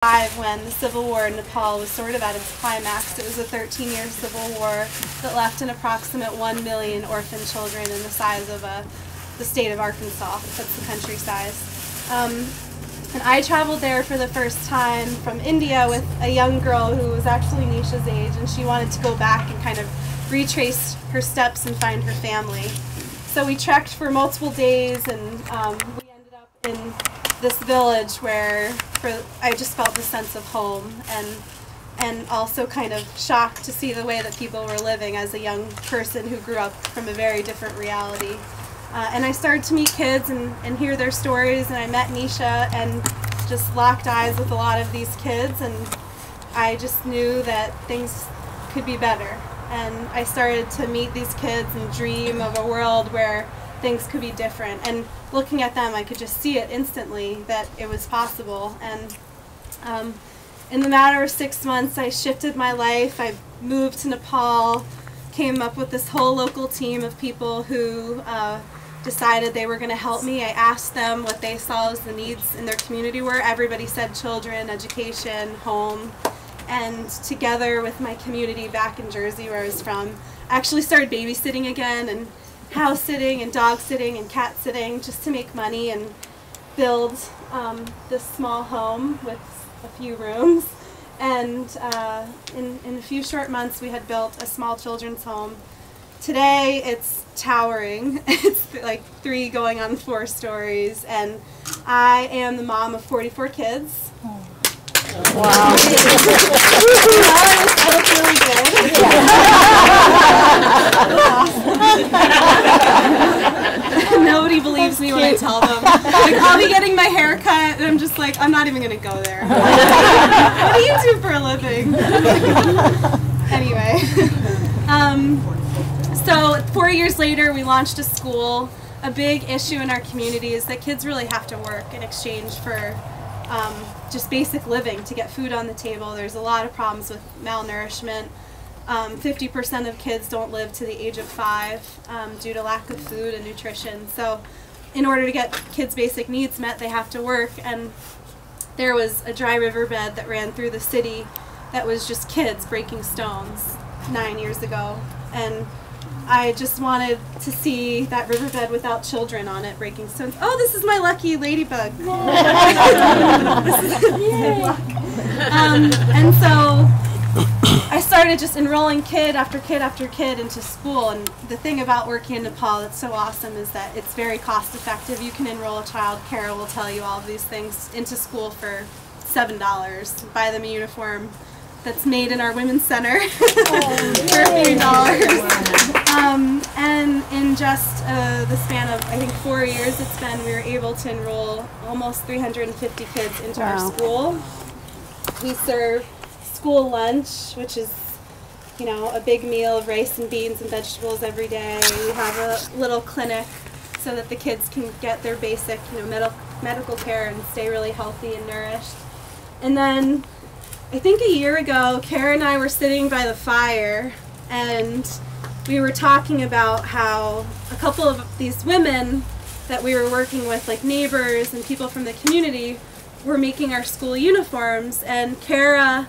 when the civil war in Nepal was sort of at its climax. It was a 13-year civil war that left an approximate 1 million orphan children in the size of the state of Arkansas. That's the country size. And I traveled there for the first time from India with a young girl who was actually Nisha's age, and she wanted to go back and kind of retrace her steps and find her family. So we trekked for multiple days, and we ended up in this village where I just felt the sense of home, and also kind of shocked to see the way that people were living as a young person who grew up from a very different reality. And I started to meet kids and hear their stories, and I met Nisha and just locked eyes with a lot of these kids, and I just knew that things could be better. And I started to meet these kids and dream of a world where things could be different. And looking at them, I could just see it instantly that it was possible. And in the matter of 6 months, I shifted my life. I moved to Nepal, came up with this whole local team of people who decided they were going to help me. I asked them what they saw as the needs in their community were. Everybody said children, education, home. And together with my community back in Jersey, where I was from, I actually started babysitting again, and house sitting and dog sitting and cat sitting, just to make money and build this small home with a few rooms. And in a few short months we had built a small children's home. Today it's towering. It's like 3 going on 4 stories, and I am the mom of 44 kids. Wow. I look really good. Nobody believes me when I tell them. Like, I'll be getting my hair cut, and I'm just like, I'm not even going to go there. What do you do for a living? Anyway. So 4 years later, we launched a school. A big issue in our community is that kids really have to work in exchange for just basic living to get food on the table. There's a lot of problems with malnourishment. 50% of kids don't live to the age of 5 due to lack of food and nutrition. So in order to get kids' basic needs met, they have to work. And there was a dry riverbed that ran through the city that was just kids breaking stones 9 years ago. And I just wanted to see that riverbed without children on it breaking stones. Oh, this is my lucky ladybug. And so I started just enrolling kid after kid after kid into school. And the thing about working in Nepal that's so awesome is that it's very cost effective. You can enroll a child, Cara will tell you all of these things, into school for $7. Buy them a uniform that's made in our women's center for a few dollars. And in just the span of, I think, 4 years it's been, we were able to enroll almost 350 kids into our school. We serve school lunch, which is, you know, a big meal of rice and beans and vegetables every day. We have a little clinic so that the kids can get their basic, you know, medical care and stay really healthy and nourished. And then I think a year ago, Cara and I were sitting by the fire, and we were talking about how a couple of these women that we were working with, like neighbors and people from the community, were making our school uniforms. And Cara,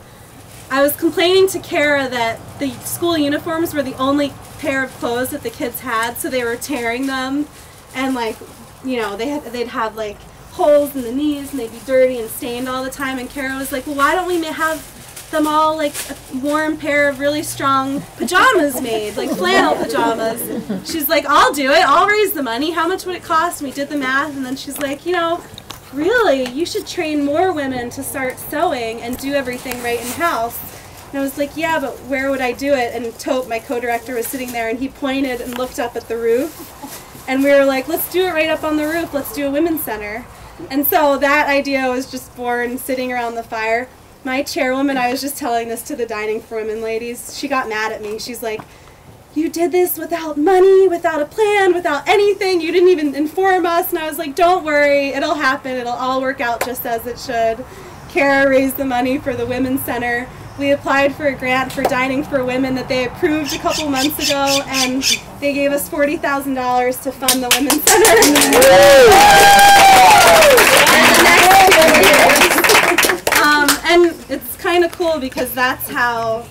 I was complaining to Cara that the school uniforms were the only pair of clothes that the kids had, so they were tearing them, and like, you know, they'd have like holes in the knees, and they'd be dirty and stained all the time. And Cara was like, well, why don't we have them all like a warm pair of really strong pajamas made, like flannel pajamas? She's like, I'll do it, I'll raise the money, how much would it cost? And we did the math, and then she's like, you know, really, you should train more women to start sewing and do everything right in-house. And I was like, yeah, but where would I do it? And Tope, my co-director, was sitting there, and he pointed and looked up at the roof, and we were like, let's do it right up on the roof, let's do a women's center. And so that idea was just born sitting around the fire. My chairwoman, I was just telling this to the Dining for Women ladies, she got mad at me. She's like, you did this without money, without a plan, without anything. You didn't even inform us. And I was like, don't worry, it'll happen. It'll all work out just as it should. Cara raised the money for the Women's Center. We applied for a grant for Dining for Women that they approved a couple months ago, and they gave us $40,000 to fund the Women's Center. kind of cool because that's how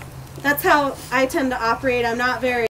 I tend to operate. I'm not very